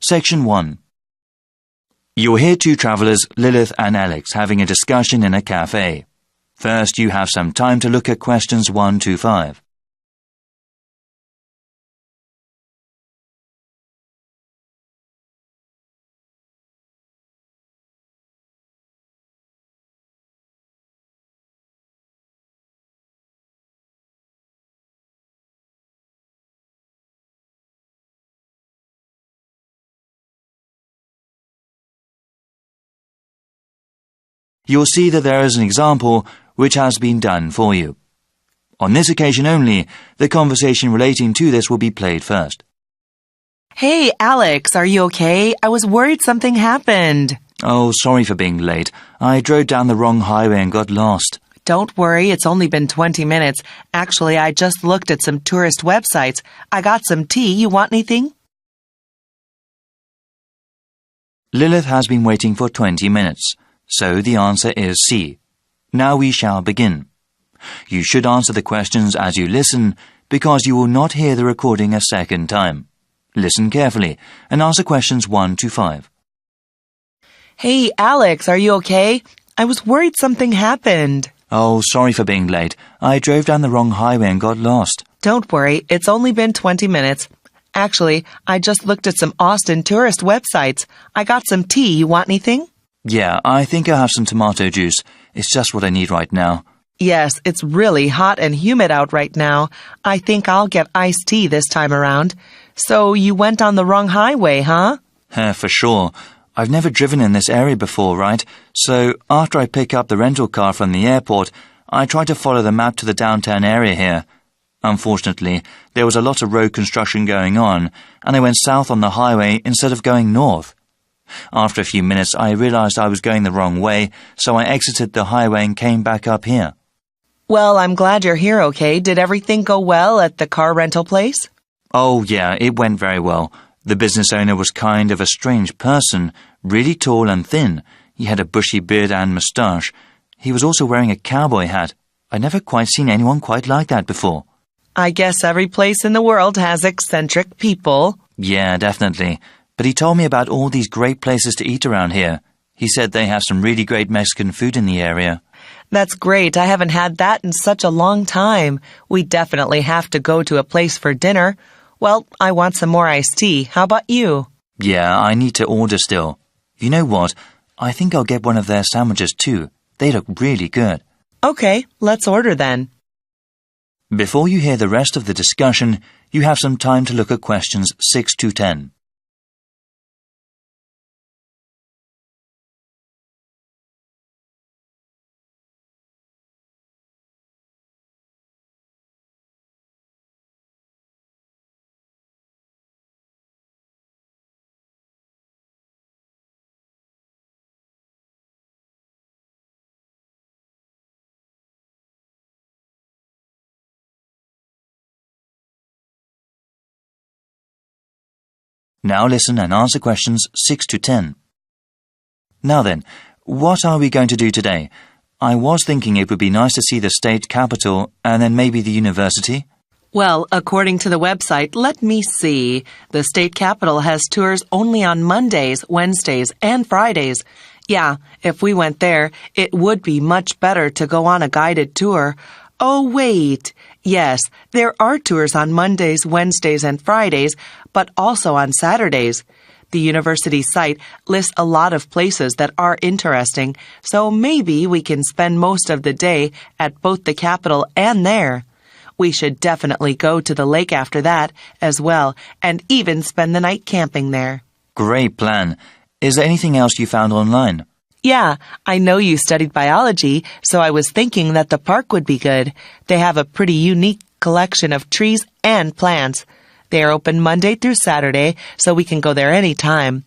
Section 1. You'll hear two travellers, Lilith and Alex, having a discussion in a cafe. First, you have some time to look at questions 1 to 5. You'll see that there is an example which has been done for you. On this occasion only, the conversation relating to this will be played first. Hey, Alex, are you okay? I was worried something happened. Oh, sorry for being late. I drove down the wrong highway and got lost. Don't worry, it's only been 20 minutes. Actually, I just looked at some tourist websites. I got some tea. You want anything? Lilith has been waiting for 20 minutes. So the answer is C. Now we shall begin. You should answer the questions as you listen because you will not hear the recording a second time. Listen carefully and answer questions 1 to 5. Hey, Alex, are you okay? I was worried something happened. Oh, sorry for being late. I drove down the wrong highway and got lost. Don't worry, it's only been 20 minutes. Actually, I just looked at some Austin tourist websites. I got some tea. You want anything? Yeah, I think I'll have some tomato juice. It's just what I need right now. Yes, it's really hot and humid out right now. I think I'll get iced tea this time around. So you went on the wrong highway, huh? For sure. I've never driven in this area before, right? So after I pick up the rental car from the airport, I try to follow the map to the downtown area here. Unfortunately, there was a lot of road construction going on, and I went south on the highway instead of going north. After a few minutes, I realized I was going the wrong way, so I exited the highway and came back up here. Well, I'm glad you're here, okay? Did everything go well at the car rental place? Oh, yeah, it went very well. The business owner was kind of a strange person, really tall and thin. He had a bushy beard and moustache. He was also wearing a cowboy hat. I'd never quite seen anyone quite like that before. I guess every place in the world has eccentric people. Yeah, definitely. But he told me about all these great places to eat around here. He said they have some really great Mexican food in the area. That's great. I haven't had that in such a long time. We definitely have to go to a place for dinner. Well, I want some more iced tea. How about you? Yeah, I need to order still. You know what? I think I'll get one of their sandwiches too. They look really good. Okay, let's order then. Before you hear the rest of the discussion, you have some time to look at questions 6 to 10. Now listen and answer questions 6 to 10. Now then, what are we going to do today? I was thinking it would be nice to see the state capital and then maybe the university. Well, according to the website, let me see. The state capital has tours only on Mondays, Wednesdays, and Fridays. Yeah, if we went there, it would be much better to go on a guided tour. Oh, wait. Yes, there are tours on Mondays, Wednesdays, and Fridays, but also on Saturdays. The university site lists a lot of places that are interesting, so maybe we can spend most of the day at both the Capitol and there. We should definitely go to the lake after that as well, and even spend the night camping there. Great plan. Is there anything else you found online? Yeah, I know you studied biology, so I was thinking that the park would be good. They have a pretty unique collection of trees and plants. They are open Monday through Saturday, so we can go there anytime.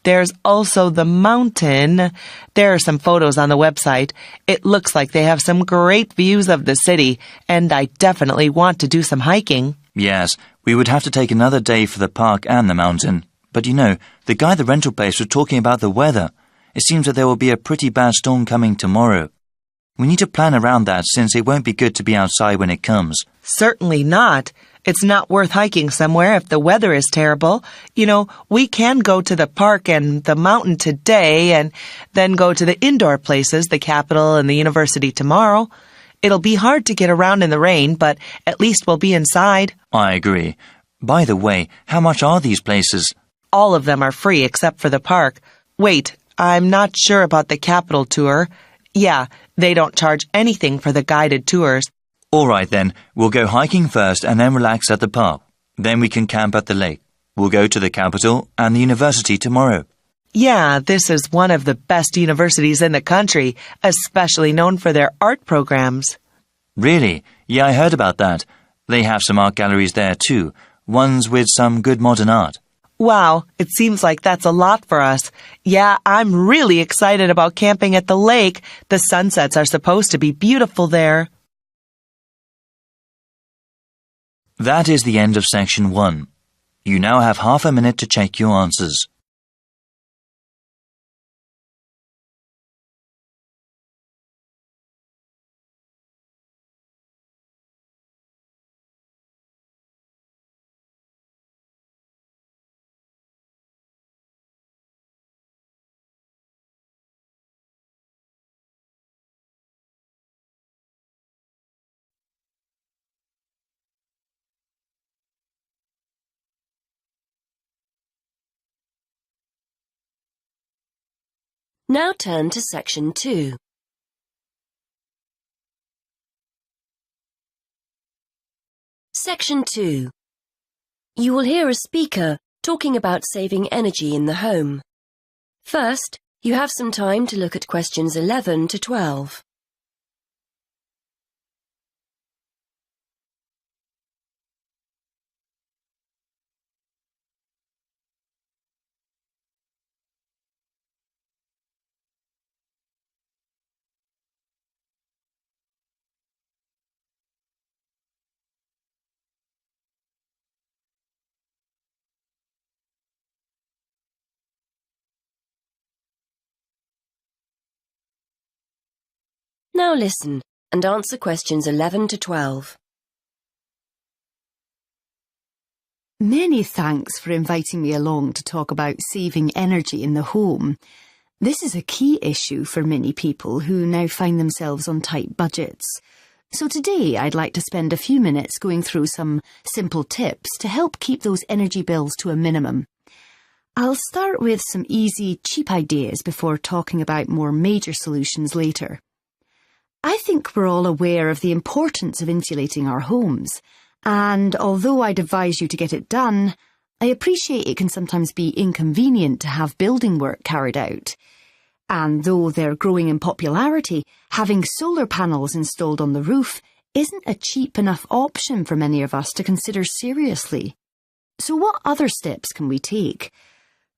There's also the mountain. There are some photos on the website. It looks like they have some great views of the city, and I definitely want to do some hiking. Yes, we would have to take another day for the park and the mountain. But you know, the guy at the rental place was talking about the weather. It seems that there will be a pretty bad storm coming tomorrow. We need to plan around that since it won't be good to be outside when it comes. Certainly not. It's not worth hiking somewhere if the weather is terrible. We can go to the park and the mountain today and then go to the indoor places, the Capitol and the university tomorrow. It'll be hard to get around in the rain, but at least we'll be inside. I agree. By the way, how much are these places? All of them are free except for the park. Wait, I'm not sure about the Capitol tour. Yeah, they don't charge anything for the guided tours. All right then, we'll go hiking first and then relax at the park. Then we can camp at the lake. We'll go to the Capitol and the university tomorrow. Yeah, this is one of the best universities in the country, especially known for their art programs. Really? Yeah, I heard about that. They have some art galleries there too, ones with some good modern art. Wow, it seems like that's a lot for us. Yeah, I'm really excited about camping at the lake. The sunsets are supposed to be beautiful there. That is the end of section 1. You now have half a minute to check your answers. Now turn to section 2. Section 2. You will hear a speaker talking about saving energy in the home. First, you have some time to look at questions 11 to 12. Now listen and answer questions 11 to 12. Many thanks for inviting me along to talk about saving energy in the home. This is a key issue for many people who now find themselves on tight budgets. So today I'd like to spend a few minutes going through some simple tips to help keep those energy bills to a minimum. I'll start with some easy, cheap ideas before talking about more major solutions later. I think we're all aware of the importance of insulating our homes, and although I'd advise you to get it done, I appreciate it can sometimes be inconvenient to have building work carried out. And though they're growing in popularity, having solar panels installed on the roof isn't a cheap enough option for many of us to consider seriously. So what other steps can we take?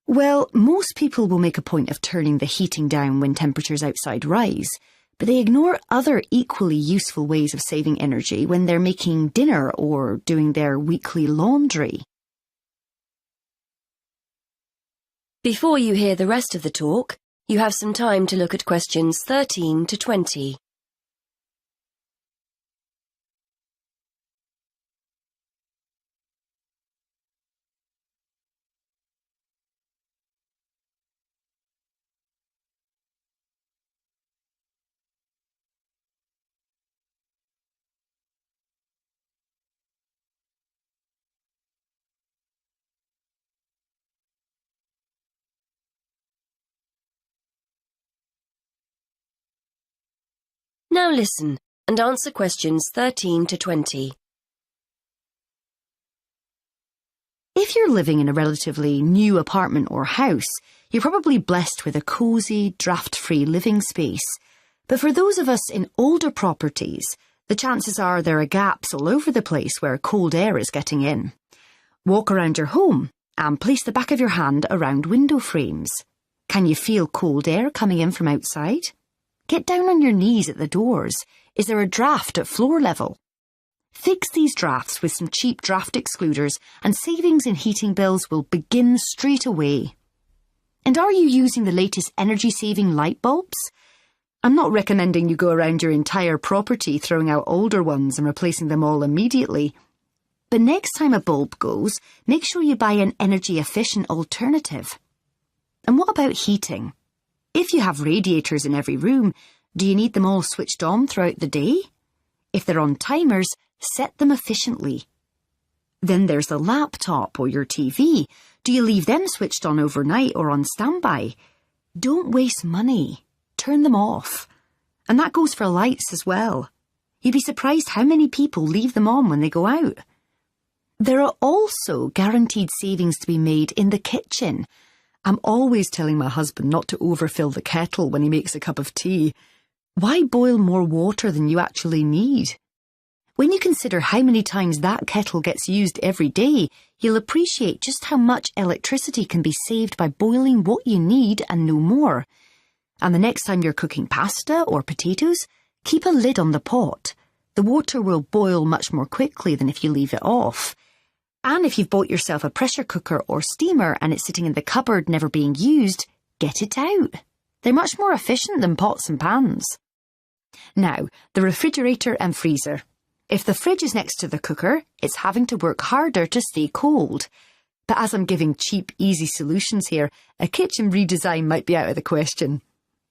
Well, most people will make a point of turning the heating down when temperatures outside rise, but they ignore other equally useful ways of saving energy when they're making dinner or doing their weekly laundry. Before you hear the rest of the talk, you have some time to look at questions 13 to 20. Now listen and answer questions 13 to 20. If you're living in a relatively new apartment or house, you're probably blessed with a cosy, draft-free living space. But for those of us in older properties, the chances are there are gaps all over the place where cold air is getting in. Walk around your home and place the back of your hand around window frames. Can you feel cold air coming in from outside? Get down on your knees at the doors. Is there a draft at floor level? Fix these drafts with some cheap draft excluders and savings in heating bills will begin straight away. And are you using the latest energy-saving light bulbs? I'm not recommending you go around your entire property throwing out older ones and replacing them all immediately. But next time a bulb goes, make sure you buy an energy-efficient alternative. And what about heating? If you have radiators in every room, do you need them all switched on throughout the day? If they're on timers, set them efficiently. Then there's the laptop or your TV. Do you leave them switched on overnight or on standby? Don't waste money. Turn them off. And that goes for lights as well. You'd be surprised how many people leave them on when they go out. There are also guaranteed savings to be made in the kitchen. I'm always telling my husband not to overfill the kettle when he makes a cup of tea. Why boil more water than you actually need? When you consider how many times that kettle gets used every day, you'll appreciate just how much electricity can be saved by boiling what you need and no more. And the next time you're cooking pasta or potatoes, keep a lid on the pot. The water will boil much more quickly than if you leave it off. And if you've bought yourself a pressure cooker or steamer and it's sitting in the cupboard never being used, get it out. They're much more efficient than pots and pans. Now, the refrigerator and freezer. If the fridge is next to the cooker, it's having to work harder to stay cold. But as I'm giving cheap, easy solutions here, a kitchen redesign might be out of the question.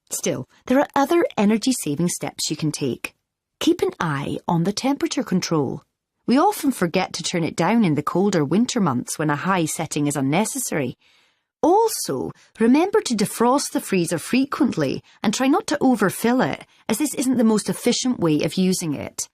Still, there are other energy-saving steps you can take. Keep an eye on the temperature control. We often forget to turn it down in the colder winter months when a high setting is unnecessary. Also, remember to defrost the freezer frequently and try not to overfill it, as this isn't the most efficient way of using it.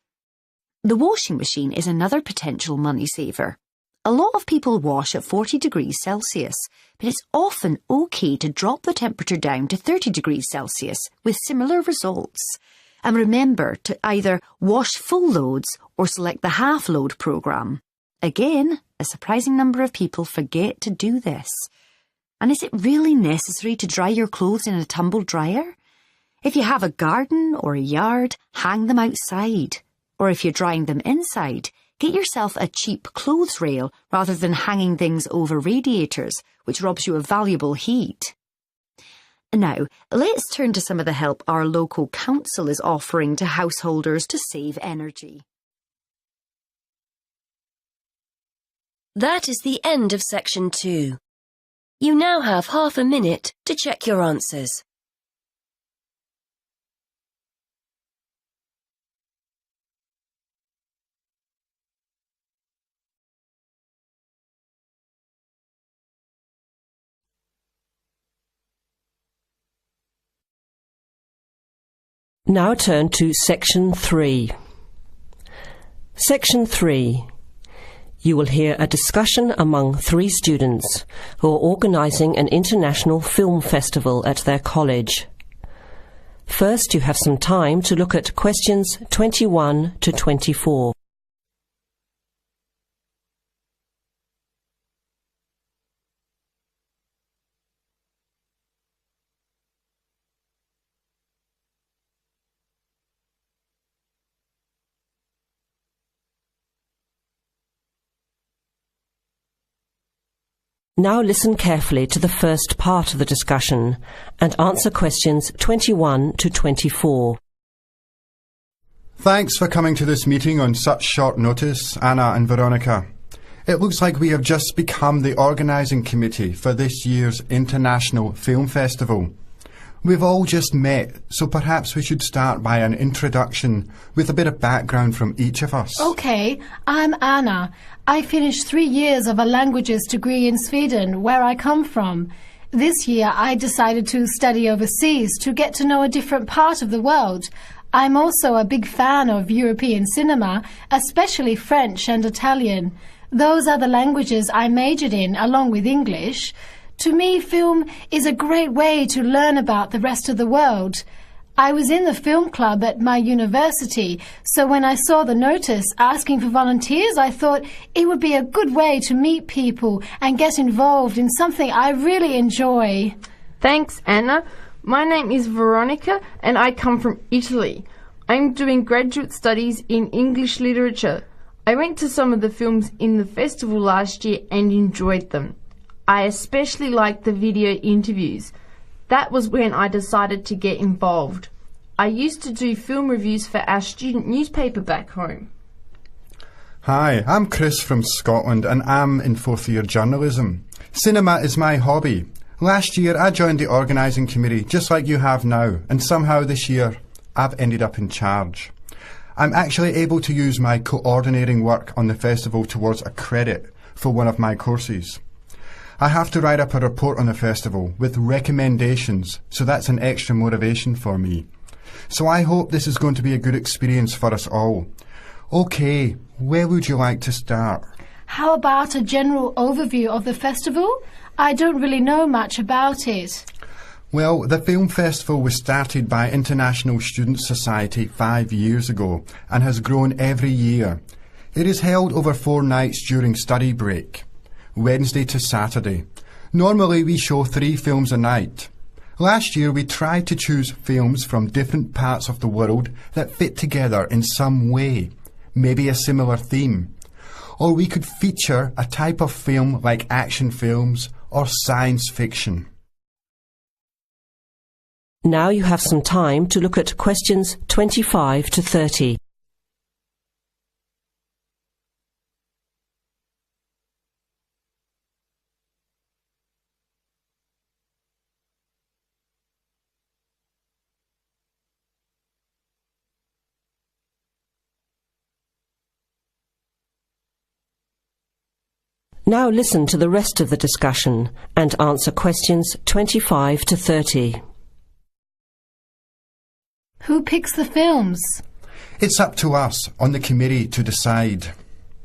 The washing machine is another potential money saver. A lot of people wash at 40 degrees Celsius, but it's often okay to drop the temperature down to 30 degrees Celsius with similar results. And remember to either wash full loads or select the half-load programme. Again, a surprising number of people forget to do this. And is it really necessary to dry your clothes in a tumble dryer? If you have a garden or a yard, hang them outside. Or if you're drying them inside, get yourself a cheap clothes rail rather than hanging things over radiators, which robs you of valuable heat. Now, let's turn to some of the help our local council is offering to householders to save energy. That is the end of section 2. You now have half a minute to check your answers. Now turn to Section 3. Section 3. You will hear a discussion among 3 students who are organising an international film festival at their college. First, you have some time to look at questions 21 to 24. Now listen carefully to the first part of the discussion and answer questions 21 to 24. Thanks for coming to this meeting on such short notice, Anna and Veronica. It looks like we have just become the organising committee for this year's International Film Festival. We've all just met, so perhaps we should start by an introduction with a bit of background from each of us. Okay, I'm Anna. I finished 3 years of a languages degree in Sweden, where I come from. This year I decided to study overseas to get to know a different part of the world. I'm also a big fan of European cinema, especially French and Italian. Those are the languages I majored in, along with English. To me, film is a great way to learn about the rest of the world. I was in the film club at my university, so when I saw the notice asking for volunteers, I thought it would be a good way to meet people and get involved in something I really enjoy. Thanks, Anna. My name is Veronica and I come from Italy. I'm doing graduate studies in English literature. I went to some of the films in the festival last year and enjoyed them. I especially liked the video interviews. That was when I decided to get involved. I used to do film reviews for our student newspaper back home. Hi, I'm Chris from Scotland and I'm in 4th year journalism. Cinema is my hobby. Last year I joined the organising committee just like you have now, and somehow this year I've ended up in charge. I'm actually able to use my coordinating work on the festival towards a credit for one of my courses. I have to write up a report on the festival with recommendations, so that's an extra motivation for me. So I hope this is going to be a good experience for us all. OK, where would you like to start? How about a general overview of the festival? I don't really know much about it. Well, the film festival was started by International Student Society 5 years ago and has grown every year. It is held over 4 nights during study break, Wednesday to Saturday. Normally we show 3 films a night. Last year we tried to choose films from different parts of the world that fit together in some way, maybe a similar theme. Or we could feature a type of film like action films or science fiction. Now you have some time to look at questions 25 to 30. Now listen to the rest of the discussion and answer questions 25 to 30. Who picks the films? It's up to us on the committee to decide.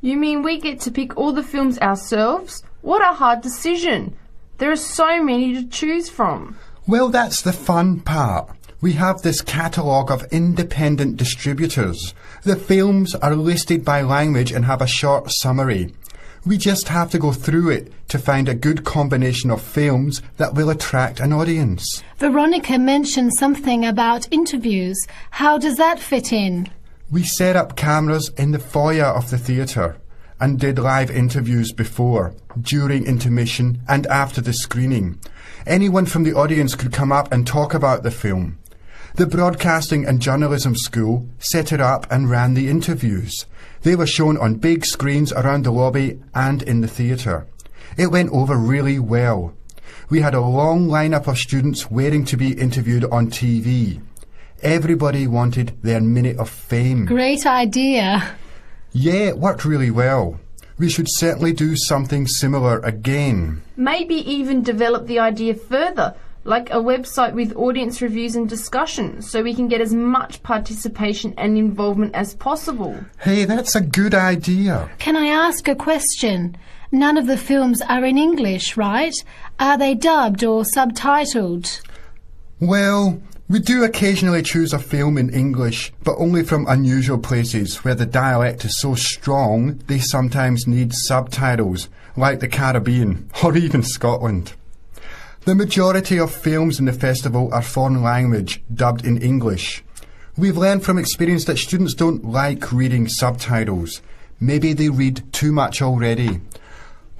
You mean we get to pick all the films ourselves? What a hard decision. There are so many to choose from. Well, that's the fun part. We have this catalogue of independent distributors. The films are listed by language and have a short summary. We just have to go through it to find a good combination of films that will attract an audience. Veronica mentioned something about interviews. How does that fit in? We set up cameras in the foyer of the theatre and did live interviews before, during intermission and after the screening. Anyone from the audience could come up and talk about the film. The Broadcasting and Journalism School set it up and ran the interviews. They were shown on big screens around the lobby and in the theatre. It went over really well. We had a long lineup of students waiting to be interviewed on TV. Everybody wanted their minute of fame. Great idea. Yeah, it worked really well. We should certainly do something similar again. Maybe even develop the idea further, like a website with audience reviews and discussion, so we can get as much participation and involvement as possible. Hey, that's a good idea. Can I ask a question? None of the films are in English, right? Are they dubbed or subtitled? Well, we do occasionally choose a film in English, but only from unusual places where the dialect is so strong they sometimes need subtitles, like the Caribbean or even Scotland. The majority of films in the festival are foreign language, dubbed in English. We've learned from experience that students don't like reading subtitles. Maybe they read too much already.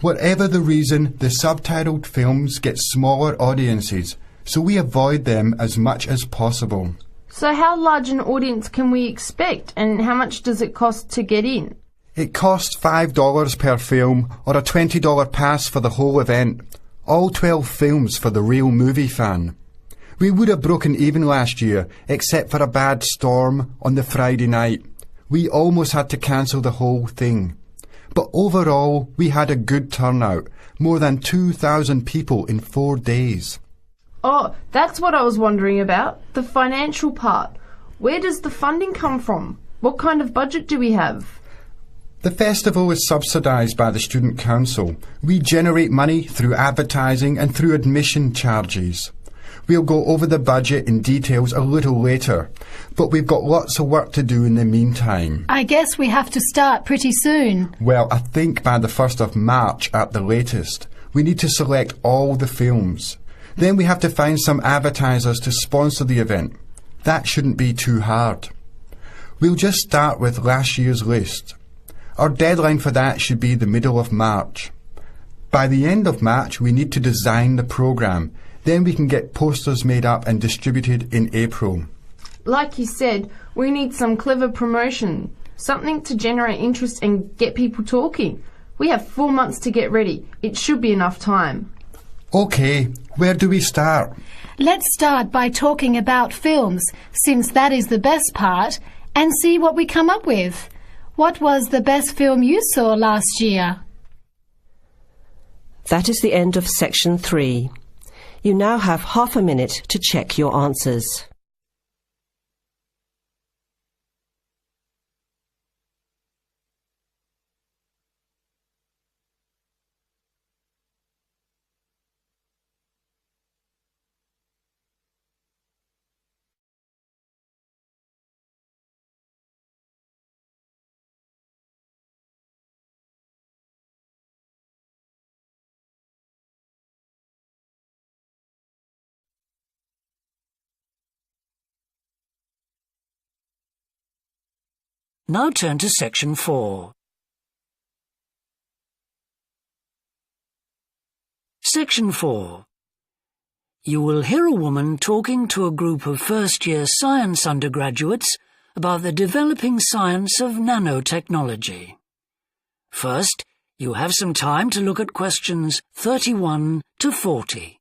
Whatever the reason, the subtitled films get smaller audiences, so we avoid them as much as possible. So how large an audience can we expect, and how much does it cost to get in? It costs $5 per film, or a $20 pass for the whole event. All 12 films for the real movie fan. We would have broken even last year, except for a bad storm on the Friday night. We almost had to cancel the whole thing. But overall, we had a good turnout. More than 2,000 people in 4 days. Oh, that's what I was wondering about. The financial part. Where does the funding come from? What kind of budget do we have? The festival is subsidised by the Student Council. We generate money through advertising and through admission charges. We'll go over the budget in details a little later, but we've got lots of work to do in the meantime. I guess we have to start pretty soon. Well, I think by the 1st of March at the latest. We need to select all the films. Then we have to find some advertisers to sponsor the event. That shouldn't be too hard. We'll just start with last year's list. Our deadline for that should be the middle of March. By the end of March, we need to design the programme. Then we can get posters made up and distributed in April. Like you said, we need some clever promotion. Something to generate interest and get people talking. We have 4 months to get ready. It should be enough time. OK, where do we start? Let's start by talking about films, since that is the best part, and see what we come up with. What was the best film you saw last year? That is the end of section 3. You now have half a minute to check your answers. Now turn to section 4. Section 4. You will hear a woman talking to a group of first-year science undergraduates about the developing science of nanotechnology. First, you have some time to look at questions 31 to 40.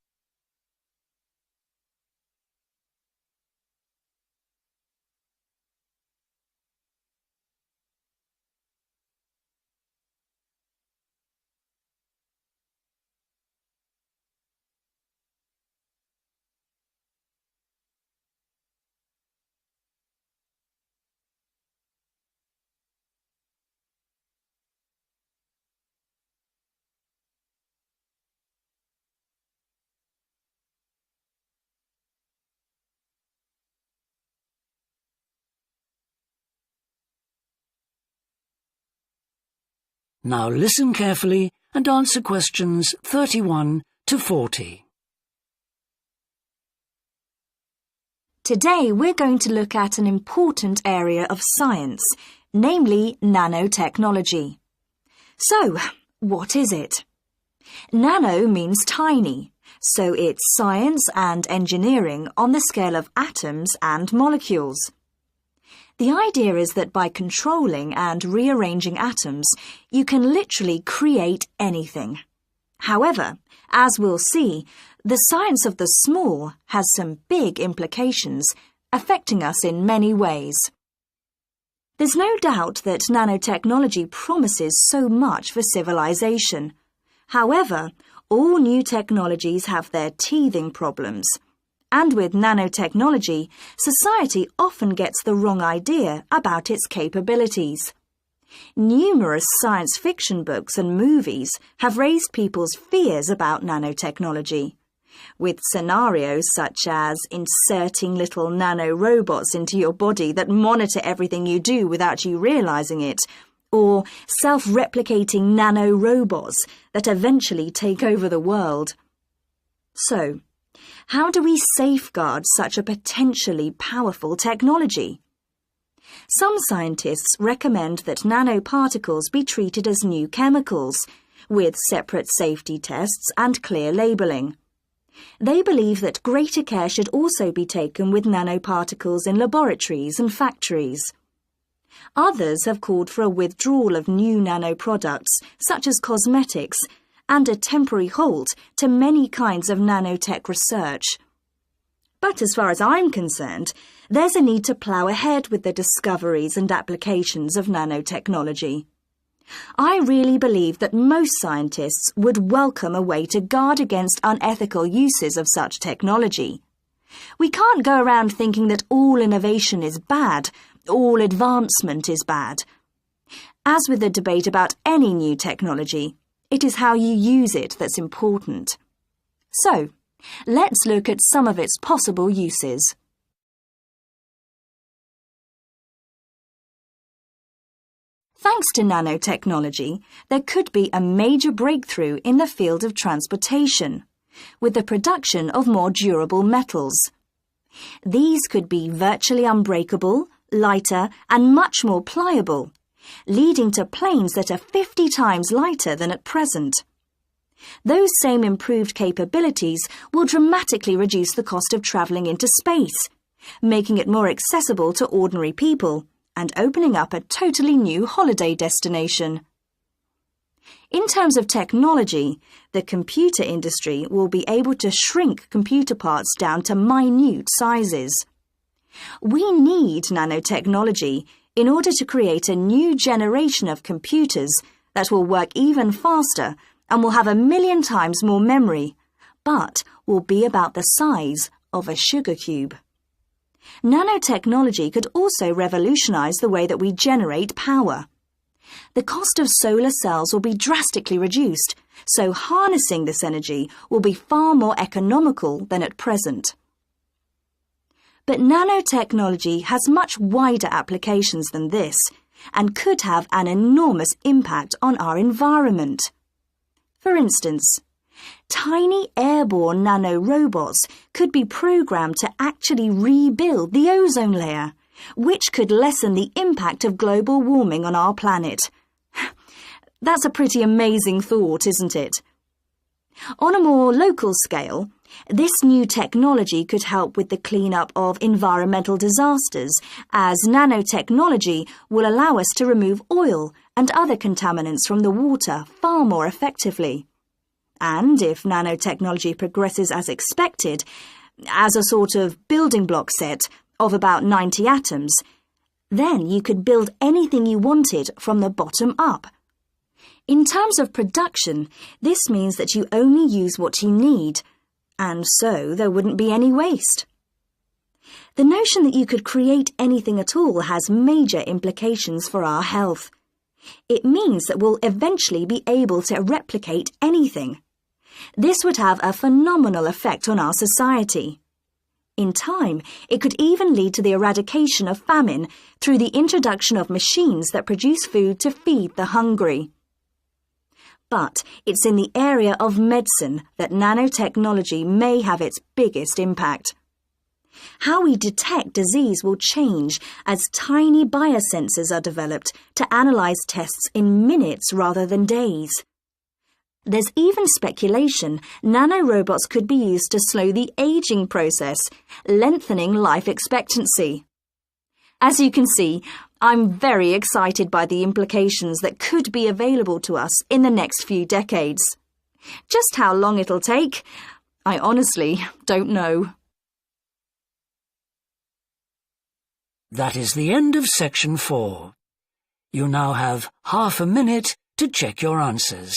Now listen carefully and answer questions 31 to 40. Today we're going to look at an important area of science, namely nanotechnology. So, what is it? Nano means tiny, so it's science and engineering on the scale of atoms and molecules. The idea is that by controlling and rearranging atoms, you can literally create anything. However, as we'll see, the science of the small has some big implications, affecting us in many ways. There's no doubt that nanotechnology promises so much for civilization. However, all new technologies have their teething problems. And with nanotechnology, society often gets the wrong idea about its capabilities. Numerous science fiction books and movies have raised people's fears about nanotechnology, with scenarios such as inserting little nanorobots into your body that monitor everything you do without you realizing it, or self-replicating nanorobots that eventually take over the world. So, how do we safeguard such a potentially powerful technology? Some scientists recommend that nanoparticles be treated as new chemicals, with separate safety tests and clear labelling. They believe that greater care should also be taken with nanoparticles in laboratories and factories. Others have called for a withdrawal of new nanoproducts, such as cosmetics, and a temporary halt to many kinds of nanotech research. But as far as I'm concerned, there's a need to plough ahead with the discoveries and applications of nanotechnology. I really believe that most scientists would welcome a way to guard against unethical uses of such technology. We can't go around thinking that all innovation is bad, all advancement is bad. As with the debate about any new technology, it is how you use it that's important. So, let's look at some of its possible uses. Thanks to nanotechnology, there could be a major breakthrough in the field of transportation, with the production of more durable metals. These could be virtually unbreakable, lighter, and much more pliable, leading to planes that are 50 times lighter than at present. Those same improved capabilities will dramatically reduce the cost of travelling into space, making it more accessible to ordinary people and opening up a totally new holiday destination. In terms of technology, the computer industry will be able to shrink computer parts down to minute sizes. We need nanotechnology in order to create a new generation of computers that will work even faster and will have 1,000,000 times more memory, but will be about the size of a sugar cube. Nanotechnology could also revolutionize the way that we generate power. The cost of solar cells will be drastically reduced, so harnessing this energy will be far more economical than at present. But nanotechnology has much wider applications than this and could have an enormous impact on our environment. For instance, tiny airborne nanorobots could be programmed to actually rebuild the ozone layer, which could lessen the impact of global warming on our planet. That's a pretty amazing thought, isn't it? On a more local scale, this new technology could help with the cleanup of environmental disasters, as nanotechnology will allow us to remove oil and other contaminants from the water far more effectively. And if nanotechnology progresses as expected, as a sort of building block set of about 90 atoms, then you could build anything you wanted from the bottom up. In terms of production, this means that you only use what you need, and so there wouldn't be any waste. The notion that you could create anything at all has major implications for our health. It means that we'll eventually be able to replicate anything. This would have a phenomenal effect on our society. In time, it could even lead to the eradication of famine through the introduction of machines that produce food to feed the hungry. But it's in the area of medicine that nanotechnology may have its biggest impact. How we detect disease will change as tiny biosensors are developed to analyze tests in minutes rather than days. There's even speculation nanorobots could be used to slow the aging process, lengthening life expectancy. As you can see, I'm very excited by the implications that could be available to us in the next few decades. Just how long it'll take, I honestly don't know. That is the end of section 4. You now have half a minute to check your answers.